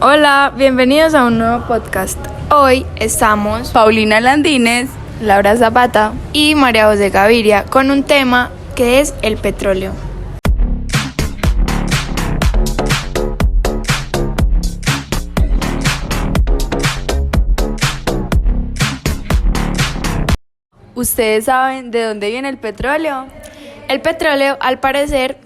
Hola, bienvenidos a un nuevo podcast. Hoy estamos Paulina Landines, Laura Zapata y María José Gaviria con un tema que es el petróleo. ¿ustedes saben de dónde viene el petróleo? El petróleo, al parecer,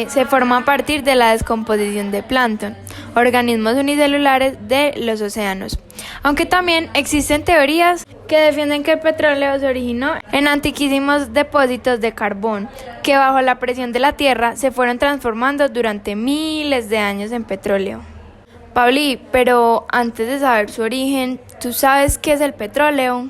se forma a partir de la descomposición de plancton, organismos unicelulares de los océanos. Aunque también existen teorías que defienden que el petróleo se originó en antiquísimos depósitos de carbón, que bajo la presión de la Tierra se fueron transformando durante miles de años en petróleo. Pauli, pero antes de saber su origen, ¿tú sabes qué es el petróleo?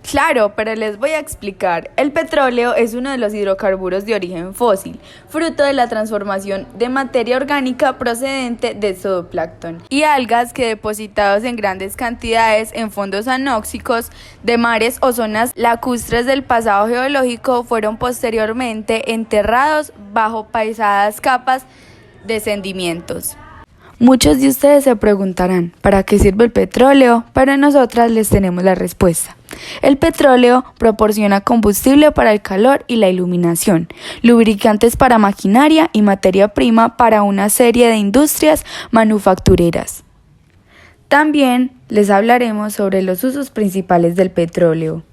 Claro, pero les voy a explicar. El petróleo es uno de los hidrocarburos de origen fósil, fruto de la transformación de materia orgánica procedente de zooplancton y algas que depositados en grandes cantidades en fondos anóxicos de mares o zonas lacustres del pasado geológico fueron posteriormente enterrados bajo pesadas capas de sedimentos. Muchos de ustedes se preguntarán, ¿para qué sirve el petróleo? Pero nosotras les tenemos la respuesta. El petróleo proporciona combustible para el calor y la iluminación, lubricantes para maquinaria y materia prima para una serie de industrias manufactureras. También les hablaremos sobre los usos principales del petróleo.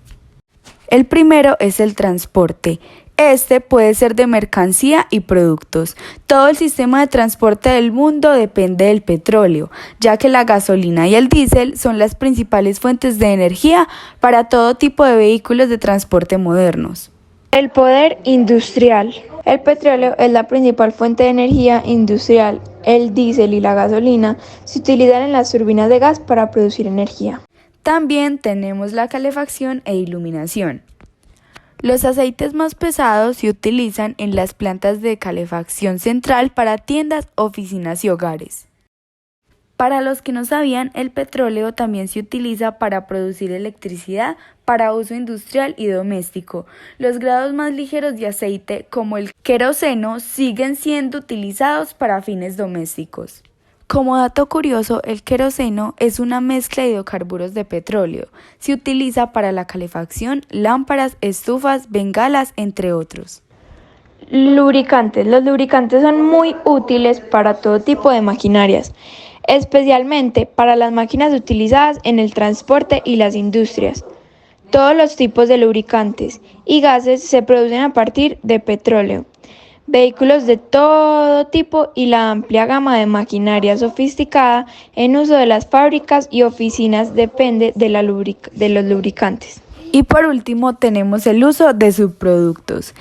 El primero es el transporte. Este puede ser de mercancía y productos. Todo el sistema de transporte del mundo depende del petróleo, ya que la gasolina y el diésel son las principales fuentes de energía para todo tipo de vehículos de transporte modernos. El poder industrial. El petróleo es la principal fuente de energía industrial. El diésel y la gasolina se utilizan en las turbinas de gas para producir energía. También tenemos la calefacción e iluminación. Los aceites más pesados se utilizan en las plantas de calefacción central para tiendas, oficinas y hogares. Para los que no sabían, el petróleo también se utiliza para producir electricidad para uso industrial y doméstico. Los grados más ligeros de aceite, como el queroseno, siguen siendo utilizados para fines domésticos. Como dato curioso, el queroseno es una mezcla de hidrocarburos de petróleo. Se utiliza para la calefacción, lámparas, estufas, bengalas, entre otros. Lubricantes. Los lubricantes son muy útiles para todo tipo de maquinarias, especialmente para las máquinas utilizadas en el transporte y las industrias. Todos los tipos de lubricantes y gases se producen a partir de petróleo. Vehículos de todo tipo y la amplia gama de maquinaria sofisticada en uso de las fábricas y oficinas depende de los lubricantes. Y por último tenemos el uso de subproductos.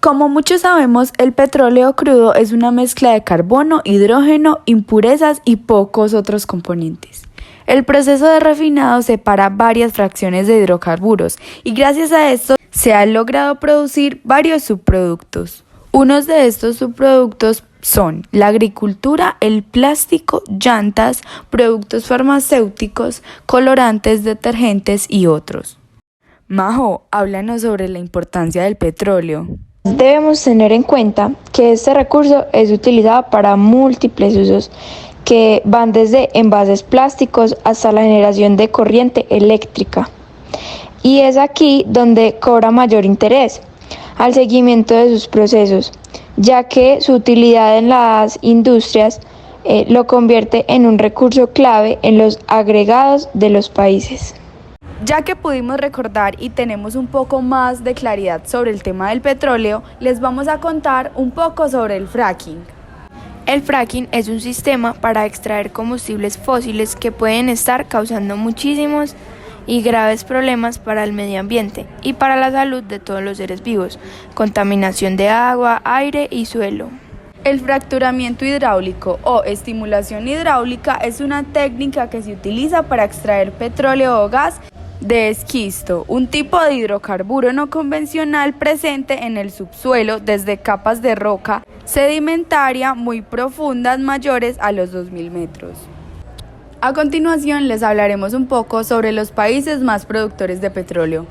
Como muchos sabemos, el petróleo crudo es una mezcla de carbono, hidrógeno, impurezas y pocos otros componentes. El proceso de refinado separa varias fracciones de hidrocarburos y gracias a esto se han logrado producir varios subproductos. Unos de estos subproductos son la agricultura, el plástico, llantas, productos farmacéuticos, colorantes, detergentes y otros. Majo, háblanos sobre la importancia del petróleo. Debemos tener en cuenta que este recurso es utilizado para múltiples usos que van desde envases plásticos hasta la generación de corriente eléctrica. Y es aquí donde cobra mayor interés al seguimiento de sus procesos, ya que su utilidad en las industrias lo convierte en un recurso clave en los agregados de los países. Ya que pudimos recordar y tenemos un poco más de claridad sobre el tema del petróleo, les vamos a contar un poco sobre el fracking. El fracking es un sistema para extraer combustibles fósiles que pueden estar causando muchísimos y graves problemas para el medio ambiente y para la salud de todos los seres vivos, contaminación de agua, aire y suelo. El fracturamiento hidráulico o estimulación hidráulica es una técnica que se utiliza para extraer petróleo o gas de esquisto, un tipo de hidrocarburo no convencional presente en el subsuelo desde capas de roca sedimentaria muy profundas mayores a los 2000 metros. A continuación les hablaremos un poco sobre los países más productores de petróleo.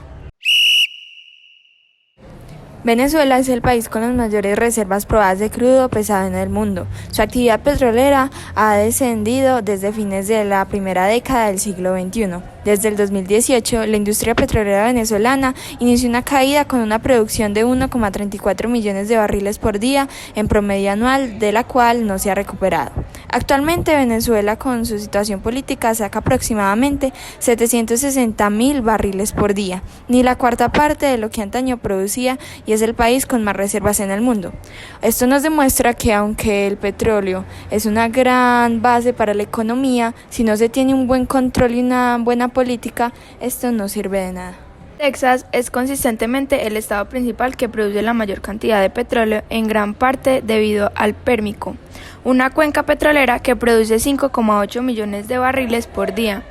Venezuela es el país con las mayores reservas probadas de crudo pesado en el mundo. Su actividad petrolera ha descendido desde fines de la primera década del siglo XXI. Desde el 2018, la industria petrolera venezolana inició una caída con una producción de 1,34 millones de barriles por día en promedio anual, de la cual no se ha recuperado. Actualmente, Venezuela, con su situación política, saca aproximadamente 760.000 barriles por día, ni la cuarta parte de lo que antaño producía, y es el país con más reservas en el mundo. Esto nos demuestra que aunque el petróleo es una gran base para la economía, si no se tiene un buen control y una buena política, esto no sirve de nada. Texas es consistentemente el estado principal que produce la mayor cantidad de petróleo, en gran parte debido al Pérmico, una cuenca petrolera que produce 5,8 millones de barriles por día,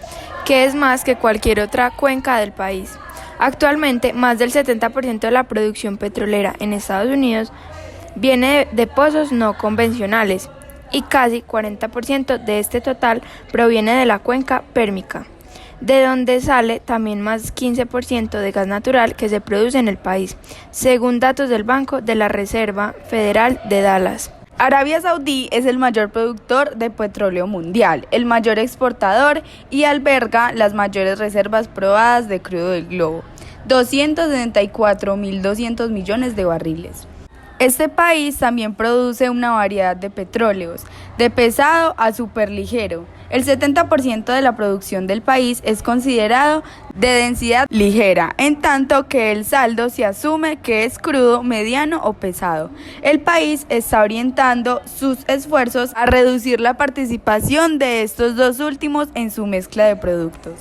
que es más que cualquier otra cuenca del país. Actualmente, más del 70% de la producción petrolera en Estados Unidos viene de pozos no convencionales y casi 40% de este total proviene de la cuenca pérmica, de donde sale también más 15% de gas natural que se produce en el país, según datos del Banco de la Reserva Federal de Dallas. Arabia Saudí es el mayor productor de petróleo mundial, el mayor exportador y alberga las mayores reservas probadas de crudo del globo, 274.200 millones de barriles. Este país también produce una variedad de petróleos, de pesado a superligero. El 70% de la producción del país es considerado de densidad ligera, en tanto que el saldo se asume que es crudo, mediano o pesado. El país está orientando sus esfuerzos a reducir la participación de estos dos últimos en su mezcla de productos.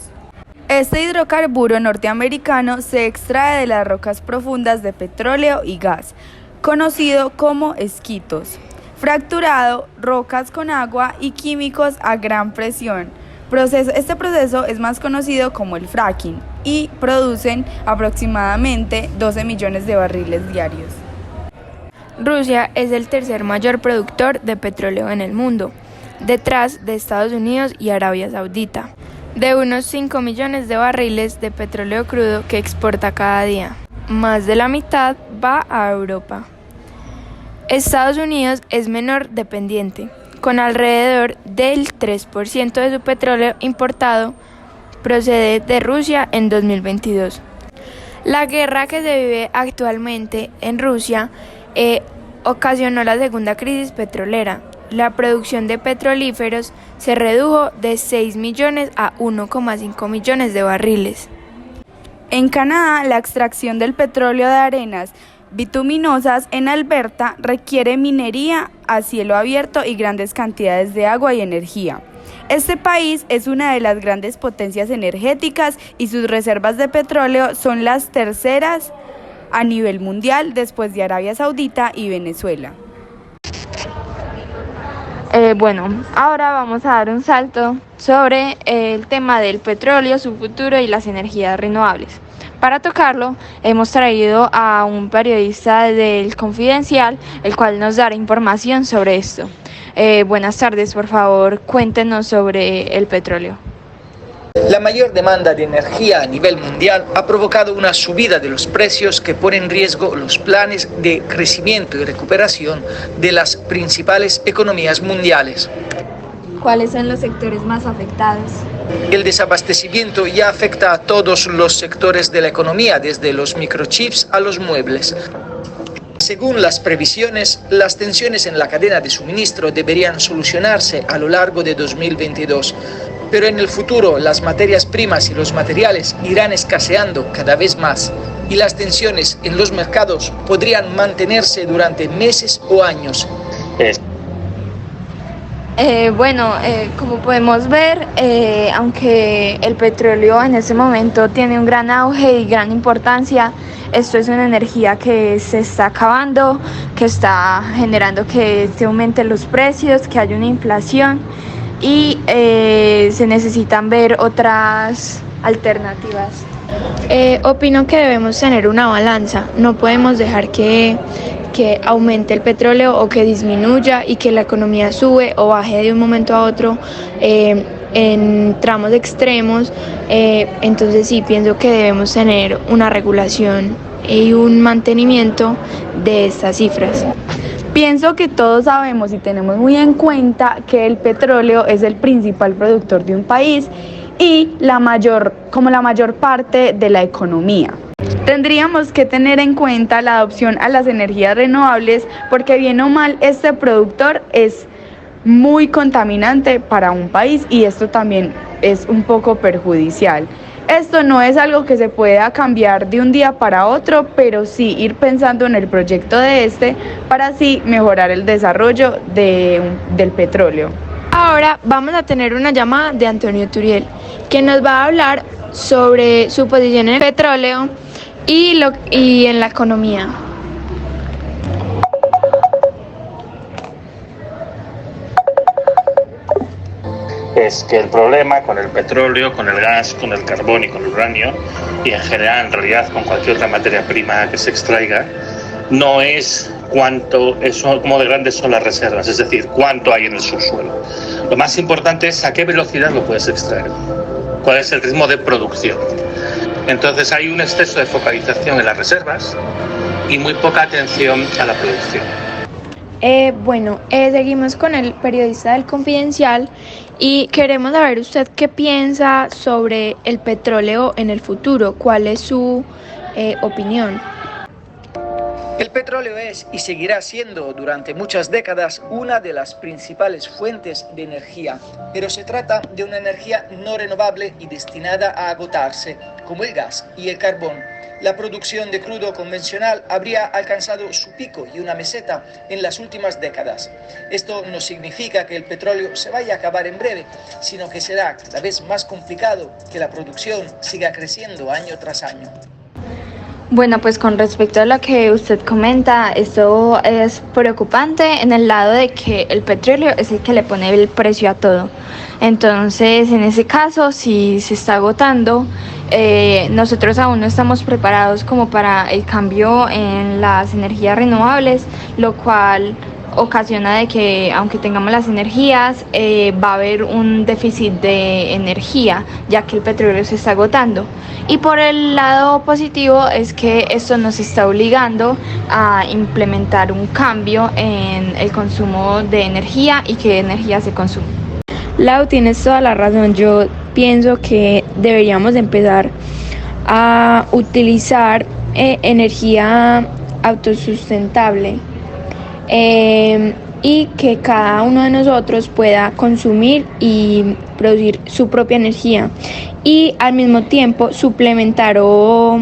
Este hidrocarburo norteamericano se extrae de las rocas profundas de petróleo y gas, conocido como esquitos, fracturado, rocas con agua y químicos a gran presión. Este proceso es más conocido como el fracking y producen aproximadamente 12 millones de barriles diarios. Rusia es el tercer mayor productor de petróleo en el mundo, detrás de Estados Unidos y Arabia Saudita, de unos 5 millones de barriles de petróleo crudo que exporta cada día. Más de la mitad va a Europa. Estados Unidos es menor dependiente, con alrededor del 3% de su petróleo importado procede de Rusia en 2022. La guerra que se vive actualmente en Rusia ocasionó la segunda crisis petrolera. La producción de petrolíferos se redujo de 6 millones a 1,5 millones de barriles. En Canadá, la extracción del petróleo de arenas bituminosas en Alberta requiere minería a cielo abierto y grandes cantidades de agua y energía. Este país es una de las grandes potencias energéticas y sus reservas de petróleo son las terceras a nivel mundial después de Arabia Saudita y Venezuela. Ahora vamos a dar un salto sobre el tema del petróleo, su futuro y las energías renovables. Para tocarlo, hemos traído a un periodista del Confidencial, el cual nos dará información sobre esto. Buenas tardes, por favor, cuéntenos sobre el petróleo. La mayor demanda de energía a nivel mundial ha provocado una subida de los precios que pone en riesgo los planes de crecimiento y recuperación de las principales economías mundiales. ¿Cuáles son los sectores más afectados? El desabastecimiento ya afecta a todos los sectores de la economía, desde los microchips a los muebles. Según las previsiones, las tensiones en la cadena de suministro deberían solucionarse a lo largo de 2022, pero en el futuro las materias primas y los materiales irán escaseando cada vez más y las tensiones en los mercados podrían mantenerse durante meses o años. Como podemos ver, aunque el petróleo en este momento tiene un gran auge y gran importancia, esto es una energía que se está acabando, que está generando que se aumenten los precios, que haya una inflación y se necesitan ver otras alternativas. Opino que debemos tener una balanza, no podemos dejar que aumente el petróleo o que disminuya y que la economía sube o baje de un momento a otro en tramos extremos. Entonces sí, pienso que debemos tener una regulación y un mantenimiento de estas cifras. Pienso que todos sabemos y tenemos muy en cuenta que el petróleo es el principal productor de un país y la mayor parte de la economía. Tendríamos que tener en cuenta la adopción a las energías renovables porque bien o mal este productor es muy contaminante para un país y esto también es un poco perjudicial. Esto no es algo que se pueda cambiar de un día para otro, pero sí ir pensando en el proyecto para así mejorar el desarrollo del petróleo. Ahora vamos a tener una llamada de Antonio Turiel, que nos va a hablar sobre su posición en el petróleo y en la economía. Es que el problema con el petróleo, con el gas, con el carbón y con el uranio, y en general, en realidad, con cualquier otra materia prima que se extraiga, no es cómo de grandes son las reservas, es decir, cuánto hay en el subsuelo. Lo más importante es a qué velocidad lo puedes extraer, cuál es el ritmo de producción. Entonces hay un exceso de focalización en las reservas y muy poca atención a la producción. Seguimos con el periodista del Confidencial y queremos saber usted qué piensa sobre el petróleo en el futuro, cuál es su opinión. El petróleo es y seguirá siendo durante muchas décadas una de las principales fuentes de energía, pero se trata de una energía no renovable y destinada a agotarse, como el gas y el carbón. La producción de crudo convencional habría alcanzado su pico y una meseta en las últimas décadas. Esto no significa que el petróleo se vaya a acabar en breve, sino que será cada vez más complicado que la producción siga creciendo año tras año. Bueno, pues con respecto a lo que usted comenta, esto es preocupante en el lado de que el petróleo es el que le pone el precio a todo. Entonces, en ese caso, si se está agotando, nosotros aún no estamos preparados como para el cambio en las energías renovables, lo cual ocasiona de que aunque tengamos las energías, va a haber un déficit de energía, ya que el petróleo se está agotando. Y por el lado positivo es que esto nos está obligando a implementar un cambio en el consumo de energía y qué energía se consume. Lau, tienes toda la razón. Yo pienso que deberíamos empezar a utilizar energía autosustentable y que cada uno de nosotros pueda consumir y producir su propia energía y al mismo tiempo suplementar o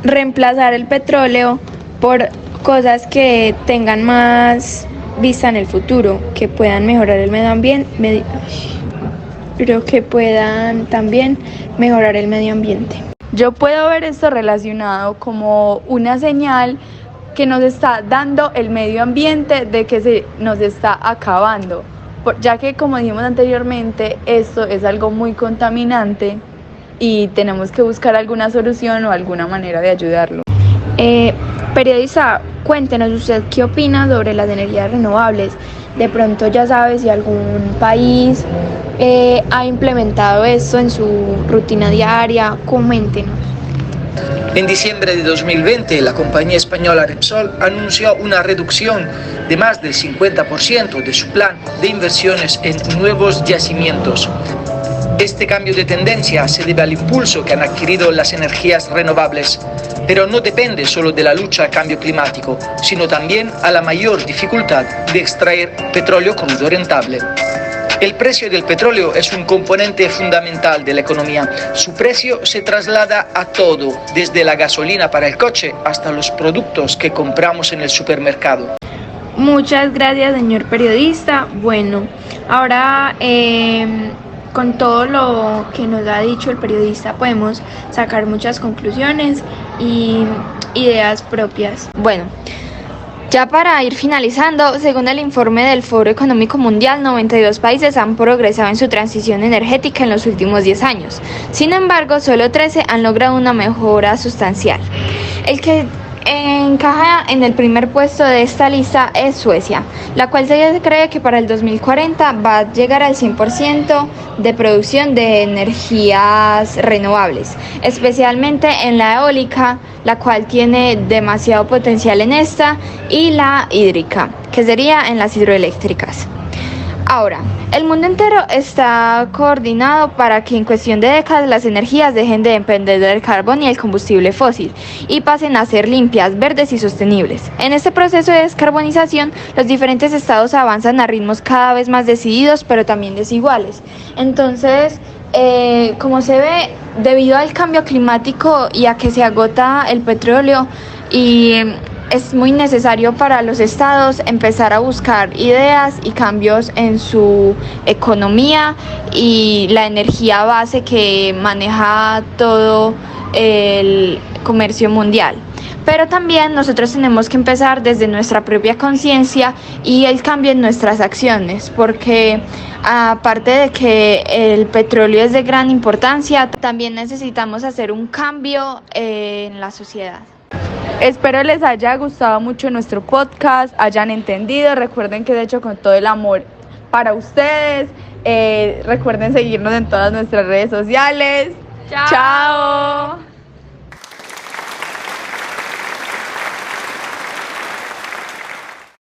reemplazar el petróleo por cosas que tengan más vista en el futuro, que puedan mejorar el medio ambiente, pero que puedan también mejorar el medio ambiente. Yo puedo ver esto relacionado como una señal que nos está dando el medio ambiente de que se nos está acabando, ya que como dijimos anteriormente, esto es algo muy contaminante y tenemos que buscar alguna solución o alguna manera de ayudarlo. Periodista, cuéntenos usted qué opina sobre las energías renovables. De pronto ya sabe si algún país ha implementado esto en su rutina diaria. Coméntenos. En diciembre de 2020, la compañía española Repsol anunció una reducción de más del 50% de su plan de inversiones en nuevos yacimientos. Este cambio de tendencia se debe al impulso que han adquirido las energías renovables, pero no depende solo de la lucha al cambio climático, sino también a la mayor dificultad de extraer petróleo crudo rentable. El precio del petróleo es un componente fundamental de la economía. Su precio se traslada a todo, desde la gasolina para el coche hasta los productos que compramos en el supermercado. Muchas gracias, señor periodista. Bueno, ahora con todo lo que nos ha dicho el periodista podemos sacar muchas conclusiones y ideas propias. Bueno, ya para ir finalizando, según el informe del Foro Económico Mundial, 92 países han progresado en su transición energética en los últimos 10 años. Sin embargo, solo 13 han logrado una mejora sustancial. El que encaja en el primer puesto de esta lista es Suecia, la cual se cree que para el 2040 va a llegar al 100% de producción de energías renovables, especialmente en la eólica, la cual tiene demasiado potencial en esta, y la hídrica, que sería en las hidroeléctricas. Ahora, el mundo entero está coordinado para que en cuestión de décadas las energías dejen de depender del carbón y el combustible fósil y pasen a ser limpias, verdes y sostenibles. En este proceso de descarbonización, los diferentes estados avanzan a ritmos cada vez más decididos, pero también desiguales. Entonces, como se ve, debido al cambio climático y a que se agota el petróleo es muy necesario para los estados empezar a buscar ideas y cambios en su economía y la energía base que maneja todo el comercio mundial. Pero también nosotros tenemos que empezar desde nuestra propia conciencia y el cambio en nuestras acciones, porque aparte de que el petróleo es de gran importancia, también necesitamos hacer un cambio en la sociedad. Espero les haya gustado mucho nuestro podcast, hayan entendido. Recuerden que es hecho con todo el amor para ustedes. Recuerden seguirnos en todas nuestras redes sociales. ¡Chao!